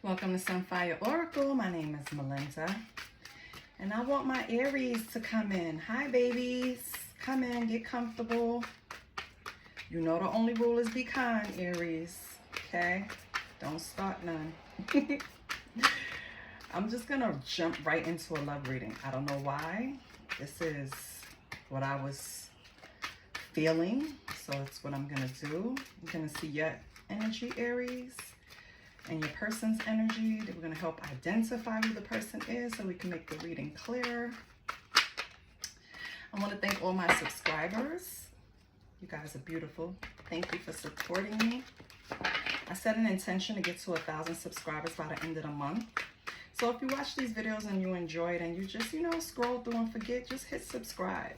Welcome to Sunfire Oracle. My name is Melinda, and I want my Aries to come in. Hi, babies. Come in, get comfortable. You know the only rule is be kind, Aries. Okay? Don't start none. I'm just going to jump right into a love reading. I don't know why. This is what I was feeling, so it's what I'm going to do. I'm going to see your energy, Aries, and your person's energy. We're going to help identify who the person is so we can make the reading clearer. I want to thank all my subscribers. You guys are beautiful. Thank you for supporting me. I set an intention to get to 1,000 subscribers by the end of the month. So if you watch these videos and you enjoy it and you just, scroll through and forget, just hit subscribe.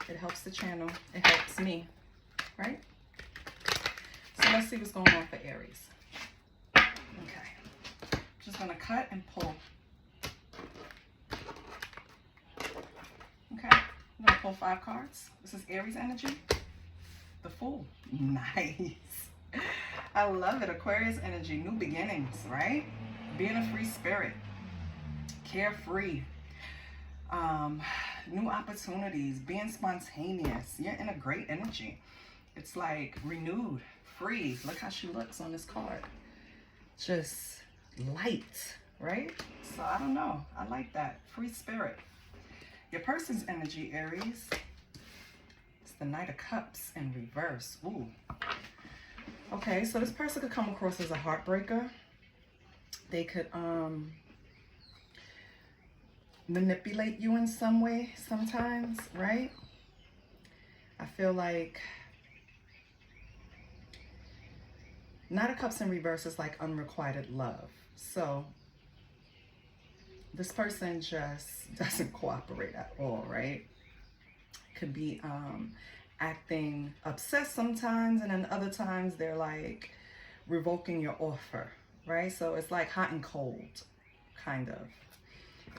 It helps the channel. It helps me, right? So let's see what's going on for Aries. Okay. Just going to cut and pull. Okay. I'm going to pull 5 cards. This is Aries energy. The Fool. Nice. I love it. Aquarius energy. New beginnings, right? Being a free spirit. Carefree. New opportunities. Being spontaneous. You're in a great energy. It's like renewed. Free. Look how she looks on this card. Just light, right? So I don't know. I like that. Free spirit. Your person's energy, Aries. It's the Knight of Cups in reverse. Ooh. Okay, so this person could come across as a heartbreaker. They could manipulate you in some way sometimes, right? I feel like Knight of Cups in reverse is like unrequited love. So this person just doesn't cooperate at all, right? Could be acting obsessed sometimes, and then other times they're like revoking your offer, right? So it's like hot and cold, kind of.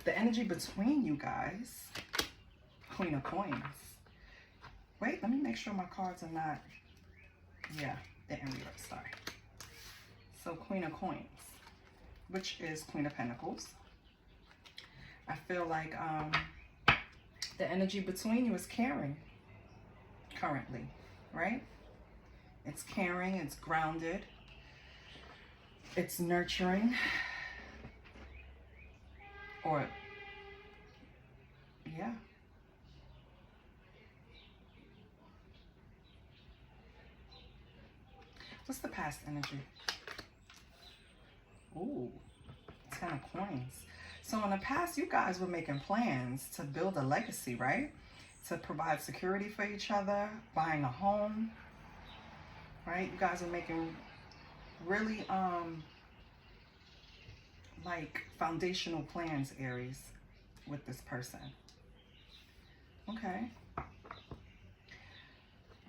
The energy between you guys, Queen of Coins. Wait, let me make sure my cards are not, yeah, they're in reverse, sorry. So Queen of Coins, which is Queen of Pentacles. I feel like the energy between you is caring currently, right? It's caring, it's grounded, it's nurturing, or, yeah. What's the past energy? Ooh, 10 of Coins. So in the past, you guys were making plans to build a legacy, right? To provide security for each other, buying a home, right? You guys are making really, like foundational plans, Aries, with this person. Okay.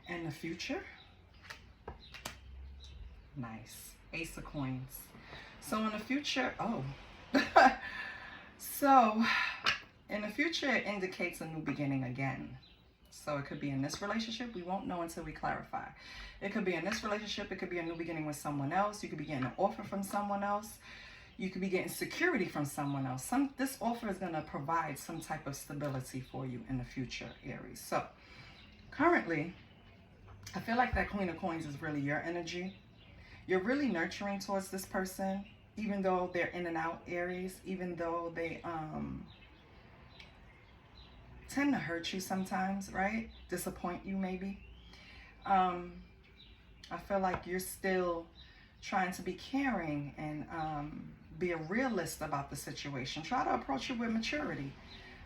And the future? Nice. Ace of Coins. So in the future, oh. So in the future, it indicates a new beginning again. So it could be in this relationship. We won't know until we clarify. It could be in this relationship. It could be a new beginning with someone else. You could be getting an offer from someone else. You could be getting security from someone else. This offer is going to provide some type of stability for you in the future, Aries. So currently, I feel like that Queen of Coins is really your energy. You're really nurturing towards this person, even though they're in and out, Aries, even though they tend to hurt you sometimes, right? Disappoint you maybe. I feel like you're still trying to be caring and be a realist about the situation. Try to approach it with maturity.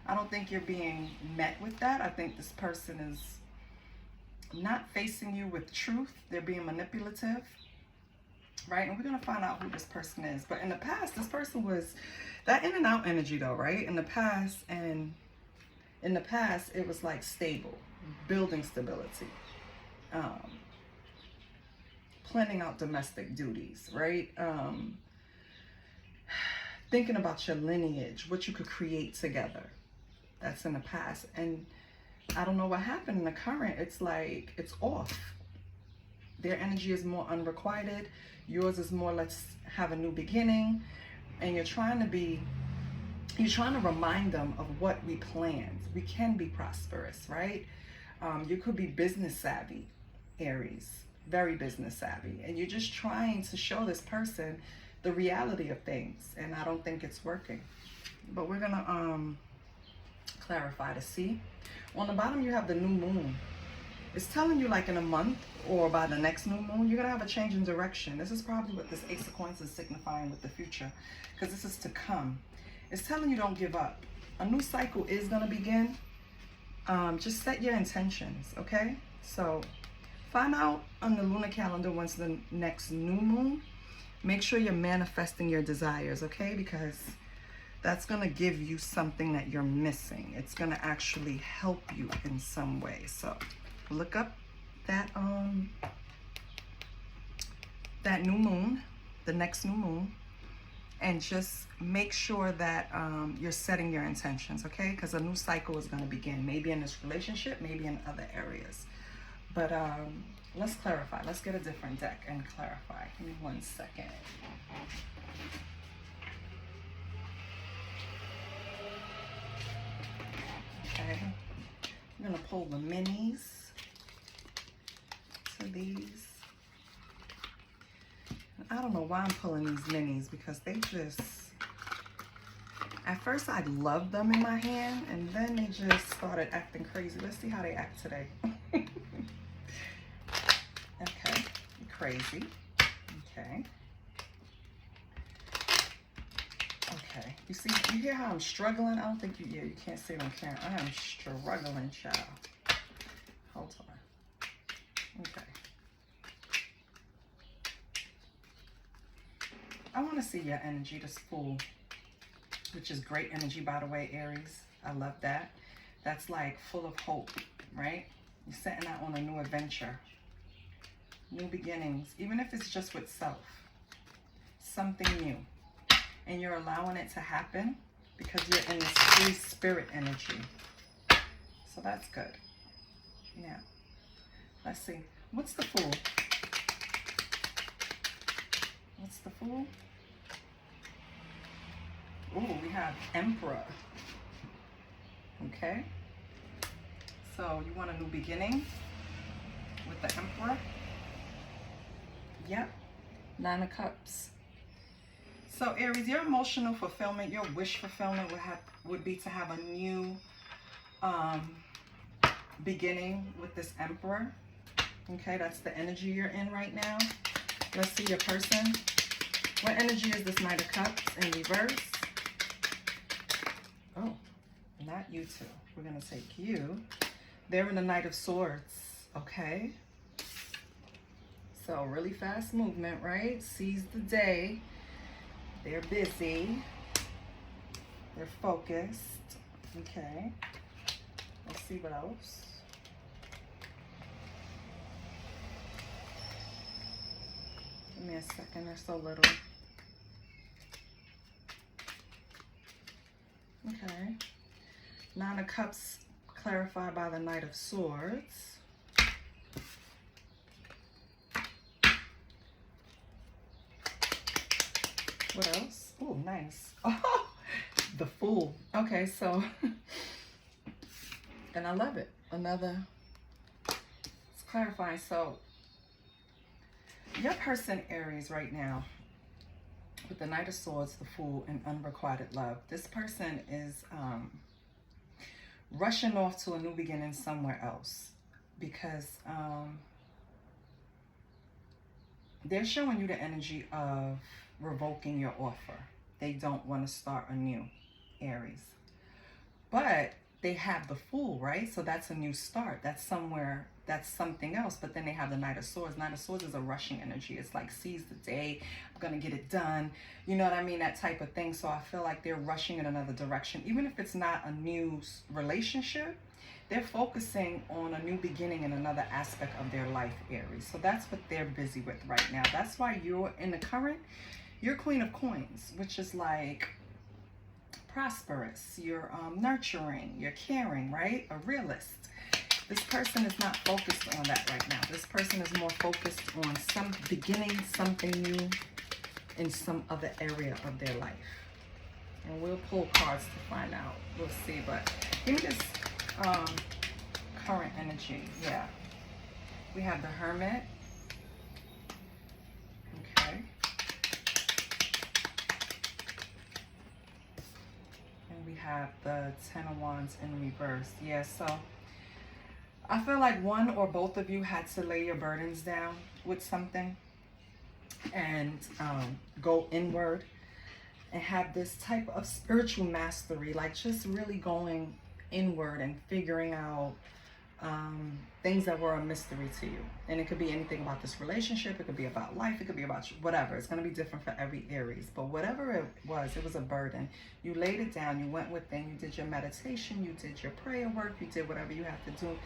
I don't think you're being met with that. I think this person is not facing you with truth. They're being manipulative, right? And we're going to find out who this person is. But in the past, this person was that in and out energy though, right? In the past, it was like stable, building stability, planning out domestic duties, right? Thinking about your lineage, what you could create together. That's in the past. And I don't know what happened in the current. It's like, it's off. Their energy is more unrequited. Yours is more, let's have a new beginning. and you're trying to remind them of what we planned. We can be prosperous, right? You could be business savvy, Aries, very business savvy, and you're just trying to show this person the reality of things, and I don't think it's working. But we're gonna clarify to see. On the bottom you have the new moon. It's telling you like in a month or by the next new moon, you're gonna have a change in direction. This is probably what this Ace of Coins is signifying with the future, because this is to come. It's telling you don't give up. A new cycle is gonna begin. Just set your intentions, okay? So find out on the lunar calendar when's the next new moon. Make sure you're manifesting your desires, okay? Because that's gonna give you something that you're missing. It's gonna actually help you in some way. So look up that that new moon, the next new moon, and just make sure that you're setting your intentions, okay? Because a new cycle is going to begin, maybe in this relationship, maybe in other areas. But let's clarify. Let's get a different deck and clarify. Give me 1 second. Okay, I'm going to pull the minis to these. I don't know why I'm pulling these minis, because they just, at first I loved them in my hand, and then they just started acting crazy. Let's see how they act today. Okay, crazy. Okay. Okay, you see, you hear how I'm struggling? I don't think you can't see it on camera. I am struggling, child. Hold on. Okay. I want to see your energy, this Fool, which is great energy, by the way, Aries. I love that. That's like full of hope, right? You're setting out on a new adventure, new beginnings, even if it's just with self, something new. And you're allowing it to happen because you're in this free spirit energy. So that's good. Now, let's see. What's the Fool? What's the Fool? Oh, we have Emperor. Okay. So you want a new beginning with the Emperor? Yep. 9 of Cups. So Aries, your emotional fulfillment, your wish fulfillment would be to have a new beginning with this Emperor. Okay, that's the energy you're in right now. Let's see your person. What energy is this Knight of Cups in reverse? Oh, not you two. We're going to take you. They're in the Knight of Swords, okay? So really fast movement, right? Seize the day. They're busy. They're focused. Okay. Let's see what else. Give me a second, they're so little. Okay. 9 of Cups clarified by the Knight of Swords. What else? Oh, nice. Oh, the Fool. Okay, so, and I love it. Another, it's clarifying. So, your person, Aries, right now, with the Knight of Swords, the Fool, and unrequited love, this person is rushing off to a new beginning somewhere else, because they're showing you the energy of revoking your offer. They don't want to start anew, Aries. But they have the Fool, right? So that's a new start. That's somewhere, that's something else. But then they have the Knight of Swords. Knight of Swords is a rushing energy. It's like, seize the day. I'm going to get it done. You know what I mean? That type of thing. So I feel like they're rushing in another direction. Even if it's not a new relationship, they're focusing on a new beginning in another aspect of their life, Aries. So that's what they're busy with right now. That's why you're in the current, you're Queen of Coins, which is like prosperous, you're nurturing, you're caring, right? A realist. This person is not focused on that right now. This person is more focused on beginning something new, in some other area of their life. And we'll pull cards to find out. We'll see. But give me this current energy. Yeah. We have the Hermit. Okay. And we have the Ten of Wands in reverse. Yeah, so I feel like one or both of you had to lay your burdens down with something and go inward and have this type of spiritual mastery, like just really going inward and figuring out things that were a mystery to you. And it could be anything about this relationship, it could be about life, it could be about whatever. It's going to be different for every Aries, but whatever it was a burden. You laid it down, you went within, you did your meditation, you did your prayer work, you did whatever you have to do.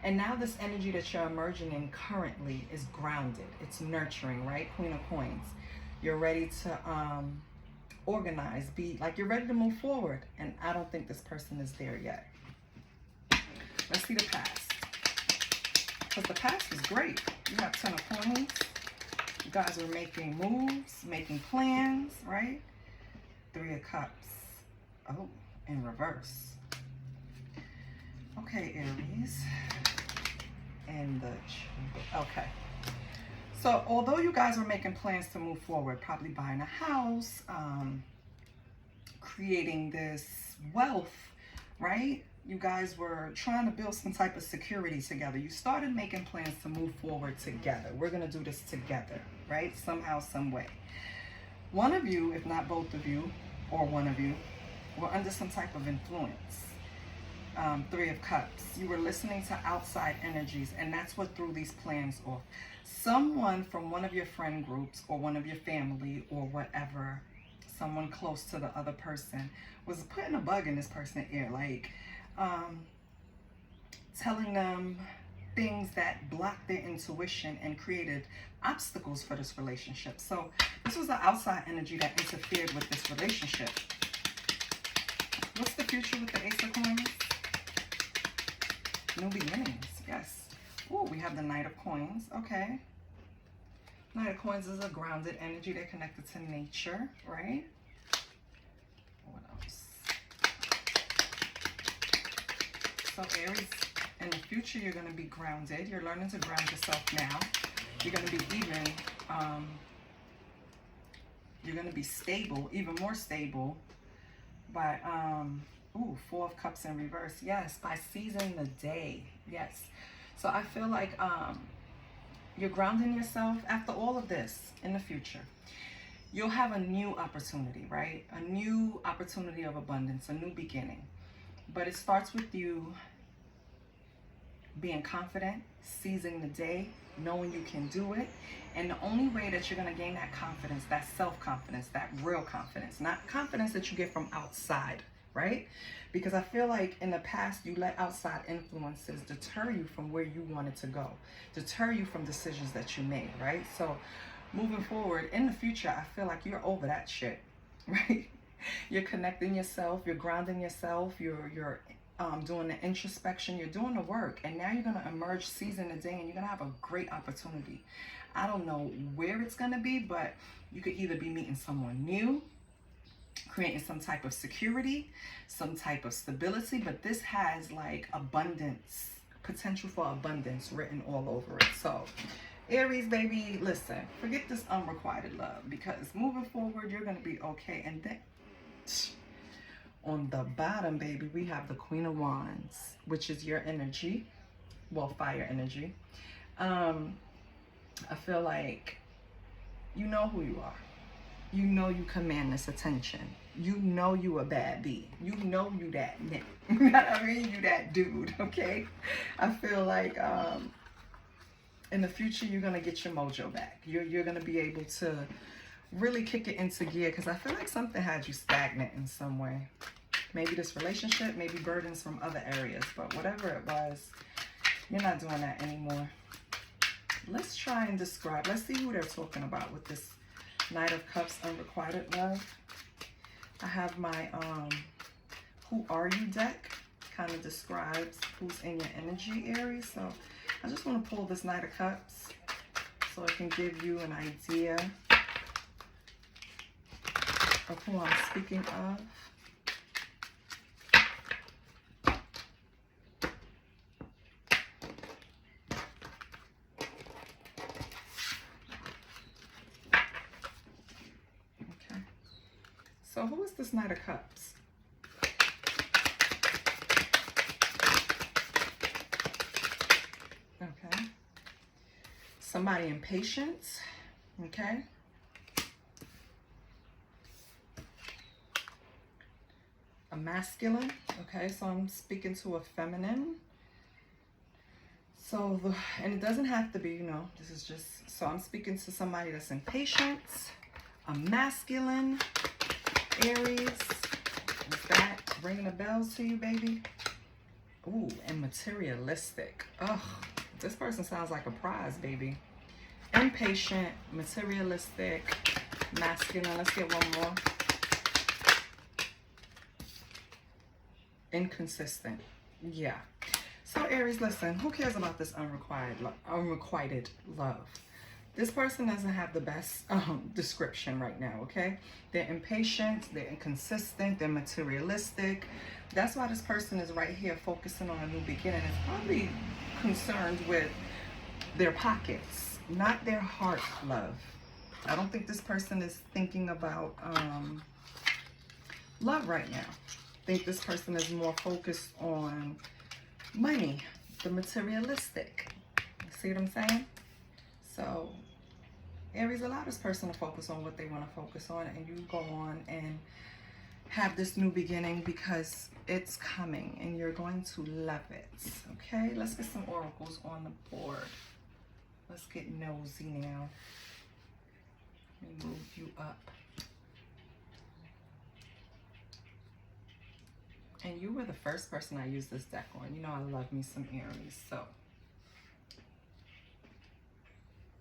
And now this energy that you're emerging in currently is grounded. It's nurturing, right? Queen of Coins. You're ready to organize, be like you're ready to move forward. And I don't think this person is there yet. Let's see the past. Because the past is great. You have Ten of Coins. You guys are making moves, making plans, right? Three of Cups. Oh, in reverse. Okay, Aries. And the... Okay. So, although you guys were making plans to move forward, probably buying a house, creating this wealth, right? You guys were trying to build some type of security together. You started making plans to move forward together. We're going to do this together, right? Somehow, some way. One of you, if not both of you, or one of you, were under some type of influence. Three of Cups. You were listening to outside energies, and that's what threw these plans off. Someone from one of your friend groups or one of your family or whatever, someone close to the other person, was putting a bug in this person's ear, like telling them things that blocked their intuition and created obstacles for this relationship. So this was the outside energy that interfered with this relationship. What's the future with the Ace of Coins? New beginnings, yes. Oh, we have the Knight of Coins. Okay. Knight of Coins is a grounded energy. They're connected to nature, right? What else? So Aries, in the future, you're going to be grounded. You're learning to ground yourself now. You're going to be you're going to be stable, even more stable by, ooh, Four of Cups in reverse. Yes, by seizing the day. Yes. So I feel like you're grounding yourself after all of this in the future. You'll have a new opportunity, right? A new opportunity of abundance, a new beginning. But it starts with you being confident, seizing the day, knowing you can do it. And the only way that you're going to gain that confidence, that self-confidence, that real confidence, not confidence that you get from outside, right? Because I feel like in the past, you let outside influences deter you from where you wanted to go, deter you from decisions that you made, right? So moving forward in the future, I feel like you're over that shit, right? You're connecting yourself, you're grounding yourself, you're doing the introspection, you're doing the work, and now you're going to emerge seizing the day, and you're going to have a great opportunity. I don't know where it's going to be, but you could either be meeting someone new, creating some type of security, some type of stability, but this has like abundance, potential for abundance written all over it. So Aries, baby, listen, forget this unrequited love, because moving forward, you're going to be okay. And then on the bottom, baby, we have the Queen of Wands, which is your energy, well, fire energy. I feel like you know who you are. You know you command this attention. You know you a bad bee. You know you that nigga. You know what I mean? You that dude, okay? I feel like in the future, you're going to get your mojo back. You're going to be able to really kick it into gear, because I feel like something had you stagnant in some way. Maybe this relationship, maybe burdens from other areas, but whatever it was, you're not doing that anymore. Let's try and describe. Let's see who they're talking about with this Knight of Cups, unrequited love. I have my Who Are You deck. Kind of describes who's in your energy, Aries. So I just want to pull this Knight of Cups so it can give you an idea of who I'm speaking of. Okay. So who is this Knight of Cups? Okay. Somebody impatient. Okay. A masculine. Okay, so I'm speaking to a feminine. So, and it doesn't have to be, you know, this is just, so I'm speaking to somebody that's impatient, a masculine, Aries. Is that ringing the bells to you, baby? Ooh, and materialistic. Ugh, this person sounds like a prize, baby. Impatient, materialistic, masculine. Let's get one more. Inconsistent. Yeah. So Aries, listen, who cares about this unrequited love? This person doesn't have the best description right now, okay? They're impatient, they're inconsistent, they're materialistic. That's why this person is right here focusing on a new beginning. It's probably concerned with their pockets, not their heart love. I don't think this person is thinking about love right now. I think this person is more focused on money, the materialistic. You see what I'm saying? So Aries, allow this person to focus on what they want to focus on, and you go on and have this new beginning because it's coming and you're going to love it. Okay, let's get some oracles on the board. Let's get nosy now. Let me move you up. And you were the first person I used this deck on. You know I love me some Aries, so.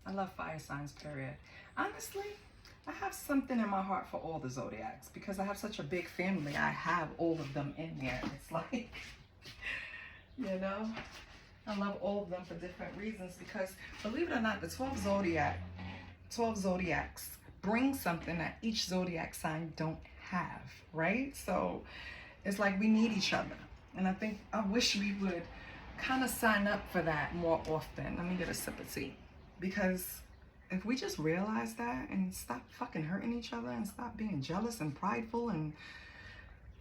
I love fire signs, period. Honestly, I have something in my heart for all the zodiacs because I have such a big family. I have all of them in there. It's like, you know, I love all of them for different reasons because, believe it or not, the 12 zodiacs bring something that each zodiac sign don't have, right? So it's like we need each other. And I wish we would kind of sign up for that more often. Let me get a sip of tea. Because if we just realize that and stop fucking hurting each other and stop being jealous and prideful, and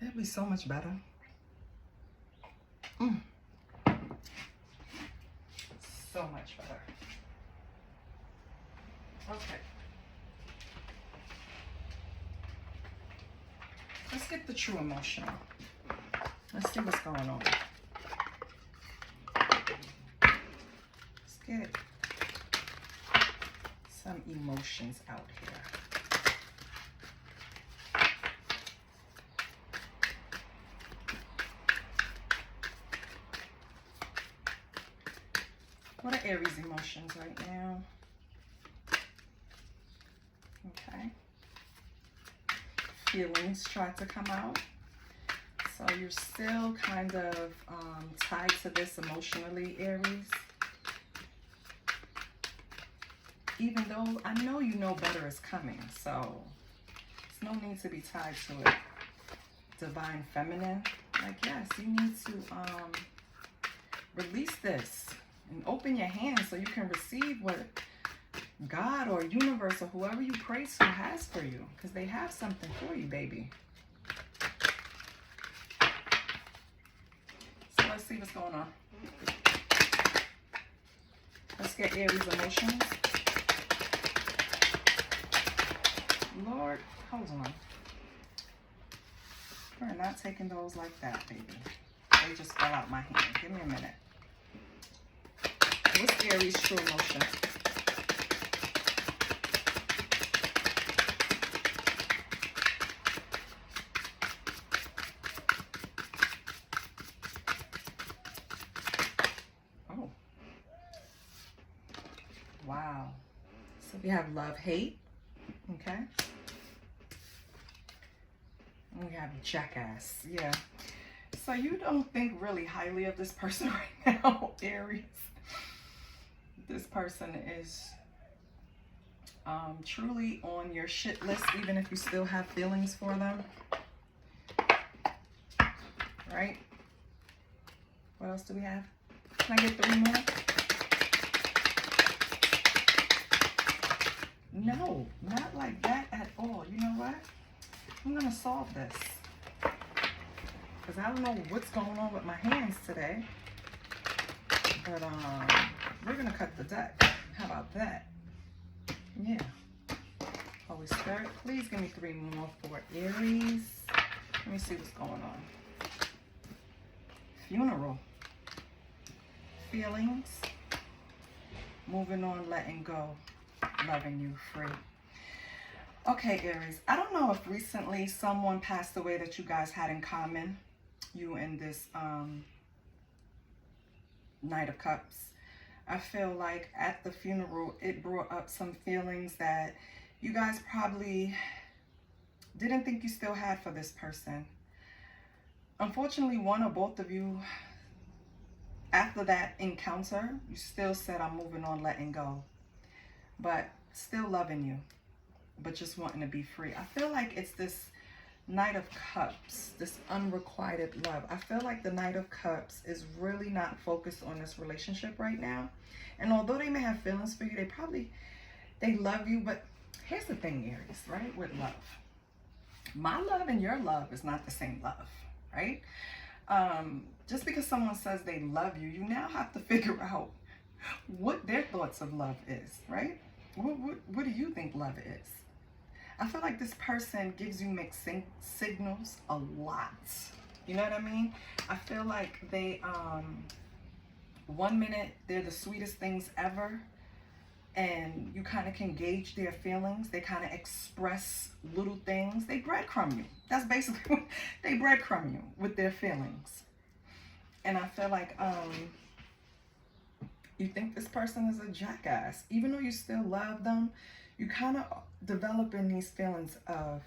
it'd be so much better. So much better. Okay. Let's get the true emotional. Let's see what's going on. Let's get some emotions out here. What are Aries emotions right now? Okay. Feelings try to come out. So you're still kind of tied to this emotionally, Aries. Even though I know you know better is coming, so there's no need to be tied to it. Divine feminine, like yes, you need to release this and open your hands so you can receive what God or universe or whoever you pray to has for you, because they have something for you, baby. So let's see what's going on. Let's get Aries emotions. Lord, hold on. We're not taking those like that, baby. They just fell out my hand. Give me a minute. What's Aries' true emotion? Oh. Wow. So we have love, hate. Okay. We have jackass. Yeah. So you don't think really highly of this person right now, Aries. This person is truly on your shit list, even if you still have feelings for them. Right? What else do we have? Can I get 3 more? No, not like that at all. You know what? I'm going to solve this. Because I don't know what's going on with my hands today. But we're going to cut the deck. How about that? Yeah. Holy Spirit, please give me 3 more for Aries. Let me see what's going on. Funeral. Feelings. Moving on, letting go. Loving you, free. Okay, Aries. I don't know if recently someone passed away that you guys had in common. You and this Knight of Cups. I feel like at the funeral, it brought up some feelings that you guys probably didn't think you still had for this person. Unfortunately, one or both of you, after that encounter, you still said, I'm moving on, letting go. But still loving you, but just wanting to be free. I feel like it's this Knight of Cups, this unrequited love. I feel like the Knight of Cups is really not focused on this relationship right now. And although they may have feelings for you, they love you. But here's the thing, Aries, right? With love. My love and your love is not the same love, right? Just because someone says they love you, you now have to figure out what their thoughts of love is, right? What do you think love is? I feel like this person gives you mixed signals a lot. You know what I mean? I feel like they, 1 minute, they're the sweetest things ever. And you kind of can gauge their feelings. They kind of express little things. They breadcrumb you. That's basically what they breadcrumb you with their feelings. And I feel like you think this person is a jackass. Even though you still love them, you kind of developing these feelings of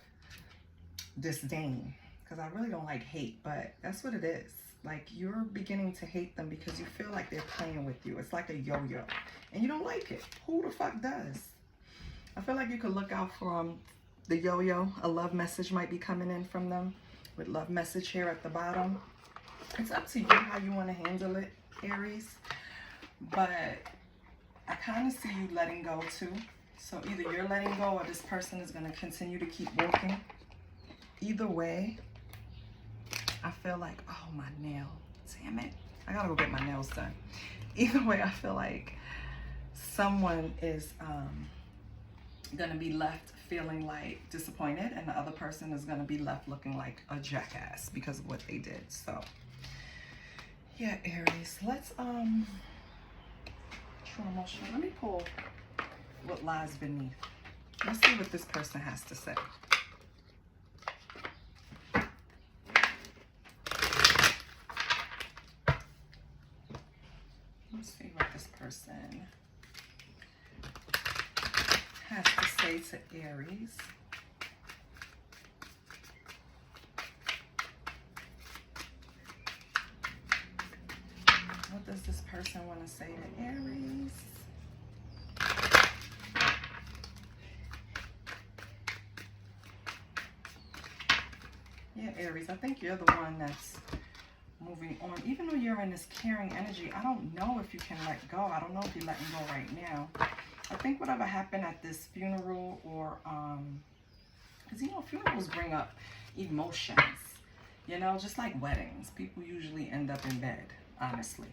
disdain. Because I really don't like hate, but that's what it is. Like, you're beginning to hate them because you feel like they're playing with you. It's like a yo-yo. And you don't like it. Who the fuck does? I feel like you could look out for the yo-yo. A love message might be coming in from them. With love message here at the bottom. It's up to you how you want to handle it, Aries. But I kind of see you letting go too. So either you're letting go or this person is going to continue to keep working. Either way, I feel like, oh, my nail. Damn it. I got to go get my nails done. Either way, I feel like someone is going to be left feeling like disappointed, and the other person is going to be left looking like a jackass because of what they did. So, yeah, Aries, let's true emotion. Let me pull what lies beneath. Let's see what this person has to say. Let's see what this person has to say to Aries. What does this person want to say to Aries? Yeah, Aries, I think you're the one that's moving on. Even though you're in this caring energy, I don't know if you can let go. I don't know if you're letting go right now. I think whatever happened at this funeral, or because you know, funerals bring up emotions, you know, just like weddings. People usually end up in bed, honestly.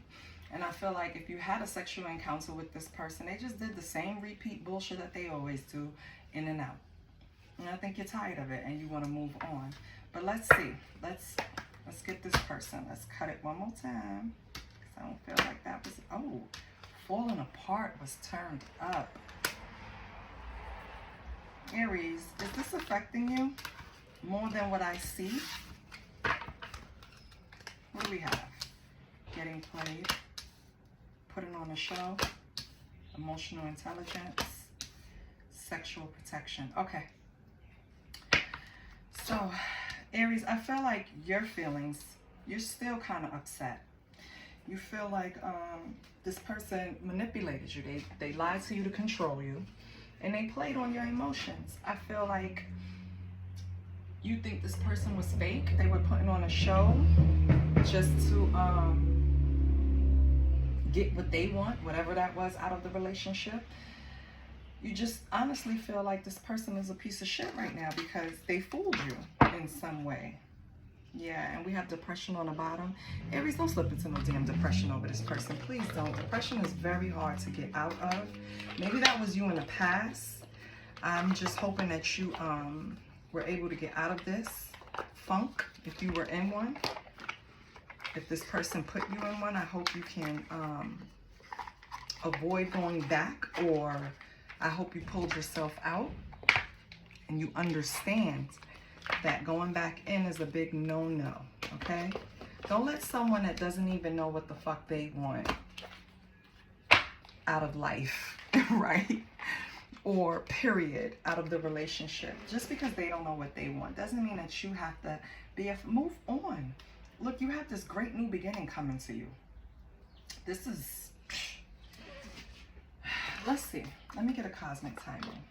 And I feel like if you had a sexual encounter with this person, they just did the same repeat bullshit that they always do, in and out. And I think you're tired of it and you want to move on. But let's see. Let's get this person. Let's cut it one more time. Because I don't feel like that was... Oh, falling apart was turned up. Aries, is this affecting you more than what I see? What do we have? Getting played. Putting on a show. Emotional intelligence. Sexual protection. Okay. So, Aries, I feel like your feelings, you're still kind of upset. You feel like this person manipulated you. They lied to you to control you. And they played on your emotions. I feel like you think this person was fake. They were putting on a show just to get what they want, whatever that was, out of the relationship. You just honestly feel like this person is a piece of shit right now because they fooled you in some way. Yeah, and we have depression on the bottom. Aries, don't slip into no damn depression over this person. Please don't. Depression is very hard to get out of. Maybe that was you in the past. I'm just hoping that you were able to get out of this funk if you were in one. If this person put you in one, I hope you can avoid going back, or I hope you pulled yourself out and you understand that going back in is a big no-no, okay? Don't let someone that doesn't even know what the fuck they want out of life, right? Or period, out of the relationship. Just because they don't know what they want doesn't mean that you have to move on. Look, you have this great new beginning coming to you. This is, let's see. Let me get a cosmic timing.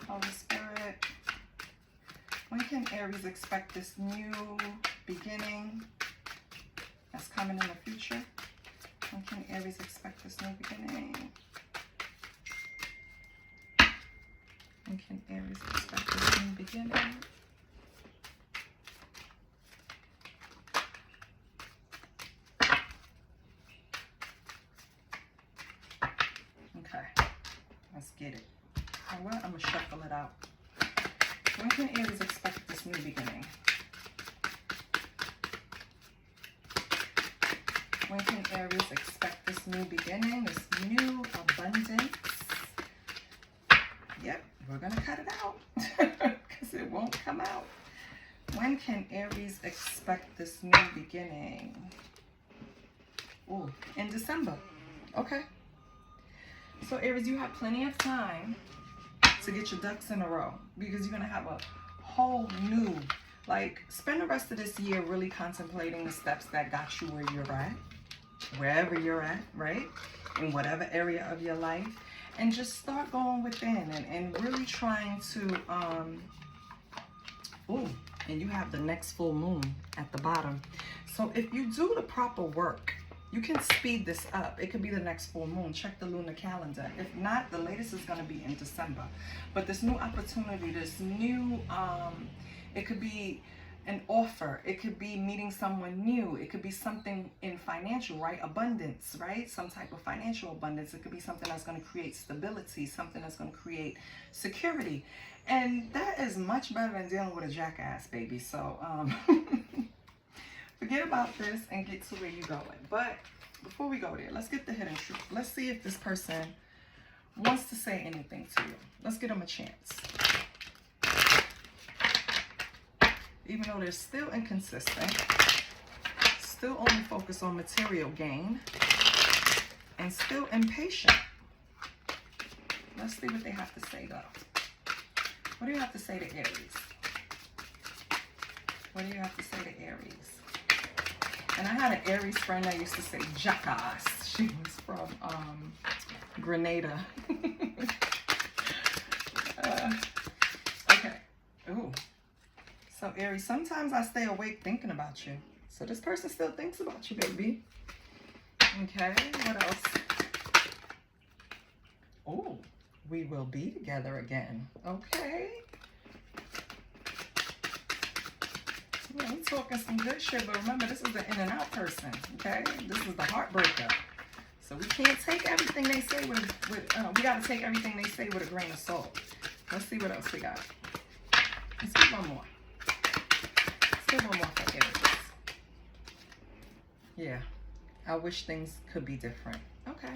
Holy Spirit, when can Aries expect this new beginning that's coming in the future? When can Aries expect this new beginning? When can Aries expect this new beginning? Okay, let's get it. You know what? I'm going to shuffle it out. When can Aries expect this new beginning? When can Aries expect this new beginning, this new abundance? Yep, we're going to cut it out because it won't come out. When can Aries expect this new beginning? Oh, in December. Okay. So Aries, you have plenty of time to get your ducks in a row because you're going to have a whole new, like, spend the rest of this year really contemplating the steps that got you where you're at, wherever you're at, right? In whatever area of your life. And just start going within and really trying to, and you have the next full moon at the bottom. So if you do the proper work, you can speed this up. It could be the next full moon. Check the lunar calendar. If not, the latest is going to be in December. But this new opportunity, this new, it could be an offer. It could be meeting someone new. It could be something in financial, right? Abundance, right? Some type of financial abundance. It could be something that's going to create stability, something that's going to create security. And that is much better than dealing with a jackass, baby. So, forget about this and get to where you're going. But before we go there, let's get the hidden truth. Let's see if this person wants to say anything to you. Let's give them a chance. Even though they're still inconsistent, still only focused on material gain, and still impatient. Let's see what they have to say, though. What do you have to say to Aries? What do you have to say to Aries? And I had an Aries friend that used to say jackass. She was from Grenada. Okay. Ooh. So Aries, sometimes I stay awake thinking about you. So this person still thinks about you, baby. Okay, what else? Oh, we will be together again. Okay. Yeah, we're talking some good shit, but remember, this is the in and out person, okay? This is the heartbreaker. So we can't take everything they say with we got to take everything they say with a grain of salt. Let's see what else we got. Let's do one more. Let's do one more for Aries. Yeah, I wish things could be different. Okay.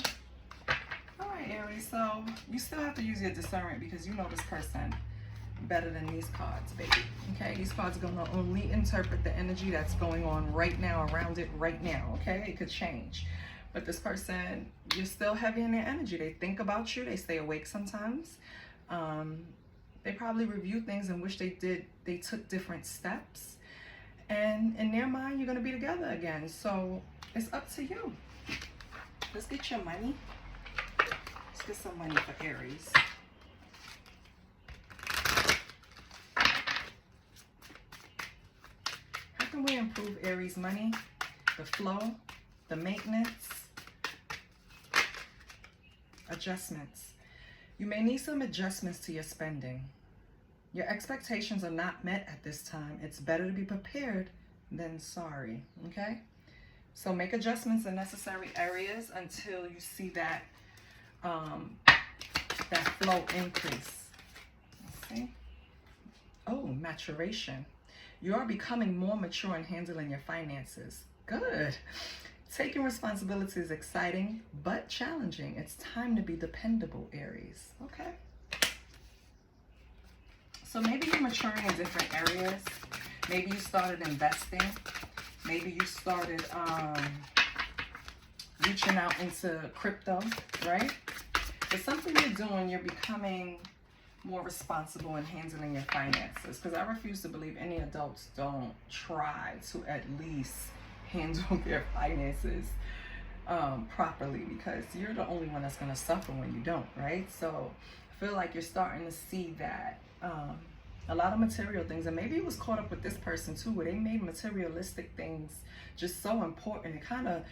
All right, Aries, so you still have to use your discernment because you know this person better than these cards, baby. Okay, these cards are going to only interpret the energy that's going on right now, around it right now. Okay, it could change, but this person, you're still heavy in their energy. They think about you. They stay awake sometimes. They probably review things and wish they took different steps. And in their mind, you're going to be together again. So it's up to you. Let's get your money. Let's get some money for Aries. How can we improve Aries money? The flow, the maintenance, adjustments. You may need some adjustments to your spending. Your expectations are not met at this time. It's better to be prepared than sorry, okay? So make adjustments in necessary areas until you see that that flow increase. Let's see. Oh, maturation. You are becoming more mature in handling your finances. Good. Taking responsibility is exciting but challenging. It's time to be dependable, Aries. Okay. So maybe you're maturing in different areas. Maybe you started investing. Maybe you started reaching out into crypto, right? It's something you're doing. You're becoming more responsible in handling your finances. Because I refuse to believe any adults don't try to at least handle their finances properly, because you're the only one that's going to suffer when you don't, right? So I feel like you're starting to see that a lot of material things, and maybe it was caught up with this person too, where they made materialistic things just so important. It kind of,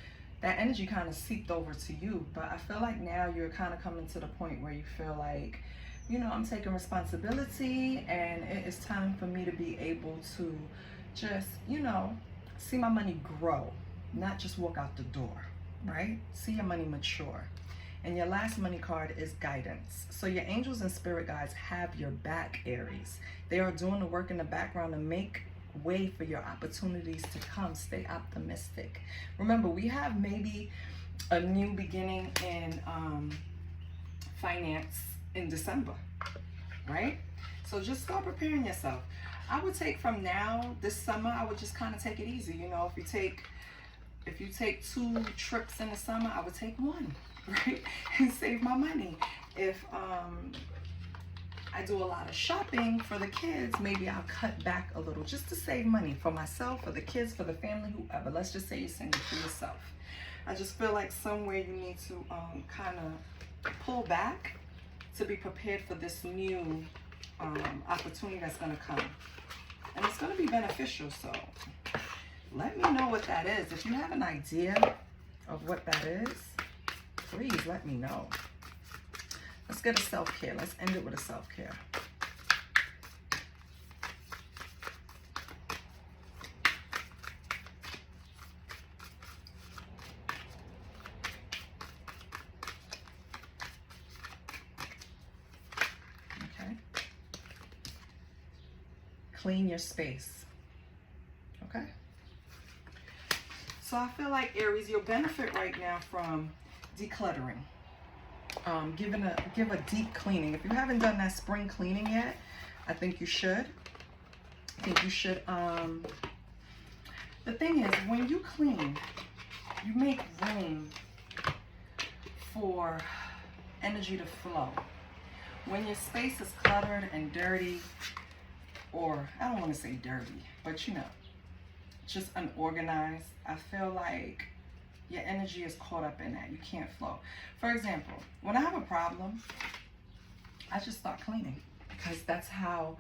that energy kind of seeped over to you. But I feel like now you're kind of coming to the point where you feel like, you know, I'm taking responsibility, and it is time for me to be able to just, you know, see my money grow, not just walk out the door, right? See your money mature. And your last money card is guidance. So your angels and spirit guides have your back, Aries. They are doing the work in the background to make way for your opportunities to come. Stay optimistic. Remember, we have maybe a new beginning in finance in December, right? So just start preparing yourself. I would take from now, this summer, I would just kind of take it easy. You know, if you take 2 trips in the summer, I would take 1, right? And save my money. If I do a lot of shopping for the kids, maybe I'll cut back a little just to save money for myself, for the kids, for the family, whoever. Let's just say you're sending for yourself. I just feel like somewhere you need to kind of pull back to be prepared for this new opportunity that's going to come. And it's going to be beneficial, so let me know what that is. If you have an idea of what that is, please let me know. Let's get a self-care. Let's end it with a self-care. Okay. Clean your space. Okay. So I feel like, Aries, you'll benefit right now from decluttering. Give a deep cleaning. If you haven't done that spring cleaning yet, I think you should. I think you should. The thing is, when you clean, you make room for energy to flow. When your space is cluttered and dirty, or I don't want to say dirty, but you know, just unorganized, I feel like your energy is caught up in that. You can't flow. For example, when I have a problem, I just start cleaning, because that's how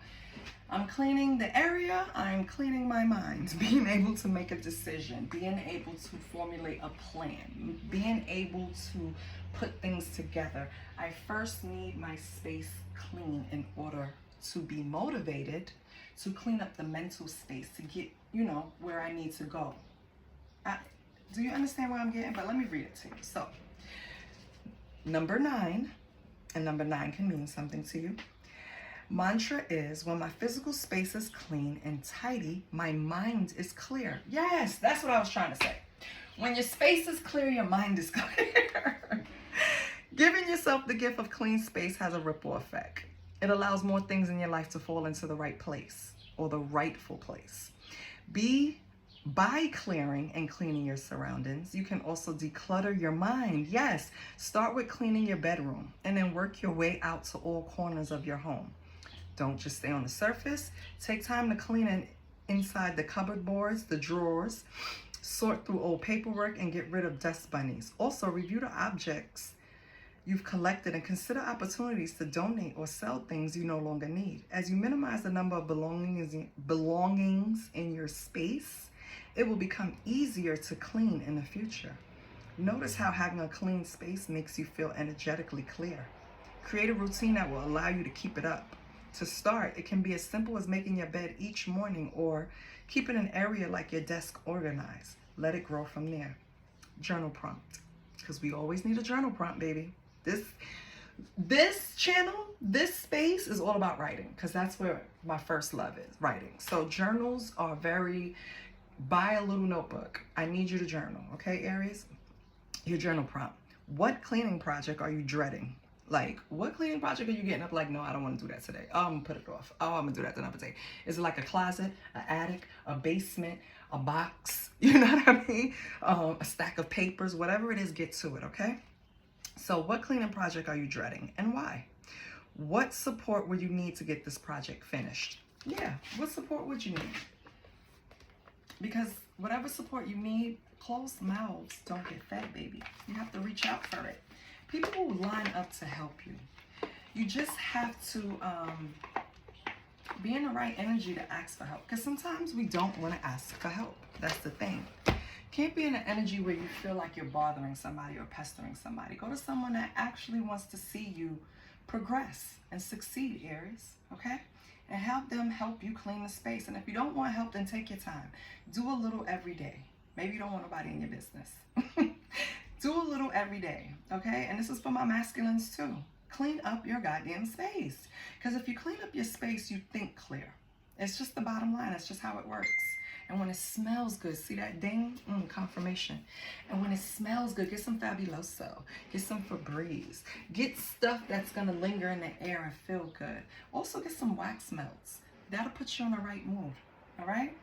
I'm cleaning the area. I'm cleaning my mind, being able to make a decision, being able to formulate a plan, being able to put things together. I first need my space clean in order to be motivated to clean up the mental space to get, you know, where I need to go. Do you understand where I'm getting? But let me read it to you. So, number 9, and number 9 can mean something to you. Mantra is, when my physical space is clean and tidy, my mind is clear. Yes, that's what I was trying to say. When your space is clear, your mind is clear. Giving yourself the gift of clean space has a ripple effect. It allows more things in your life to fall into the right place, or the rightful place. By clearing and cleaning your surroundings, you can also declutter your mind. Yes, start with cleaning your bedroom and then work your way out to all corners of your home. Don't just stay on the surface. Take time to clean and inside the cupboard boards, the drawers. Sort through old paperwork and get rid of dust bunnies. Also, review the objects you've collected and consider opportunities to donate or sell things you no longer need. As you minimize the number of belongings in your space, it will become easier to clean in the future. Notice how having a clean space makes you feel energetically clear. Create a routine that will allow you to keep it up. To start, it can be as simple as making your bed each morning or keeping an area like your desk organized. Let it grow from there. Journal prompt, because we always need a journal prompt, baby. This channel, this space is all about writing, because that's where my first love is, writing. So journals are buy a little notebook. I need you to journal, okay, Aries? Your journal prompt. What cleaning project are you dreading? Like, what cleaning project are you getting up like, no, I don't want to do that today. Oh, I'm going to put it off. Oh, I'm going to do that another day. Is it like a closet, an attic, a basement, a box? You know what I mean? A stack of papers, whatever it is, get to it, okay? So what cleaning project are you dreading and why? What support would you need to get this project finished? Yeah, what support would you need? Because whatever support you need, closed mouths don't get fed, baby. You have to reach out for it. People will line up to help you. You just have to be in the right energy to ask for help. Because sometimes we don't want to ask for help. That's the thing. Can't be in an energy where you feel like you're bothering somebody or pestering somebody. Go to someone that actually wants to see you progress and succeed, Aries. Okay? And have them help you clean the space. And if you don't want help, then take your time. Do a little every day. Maybe you don't want nobody in your business. Do a little every day, okay? And this is for my masculines too. Clean up your goddamn space. Because if you clean up your space, you think clear. It's just the bottom line. It's just how it works. And when it smells good, see that ding? Confirmation. And when it smells good, get some Fabuloso. Get some Febreze. Get stuff that's going to linger in the air and feel good. Also get some wax melts. That'll put you in the right mood, all right?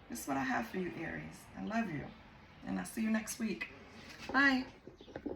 This is what I have for you, Aries. I love you. And I'll see you next week. Bye.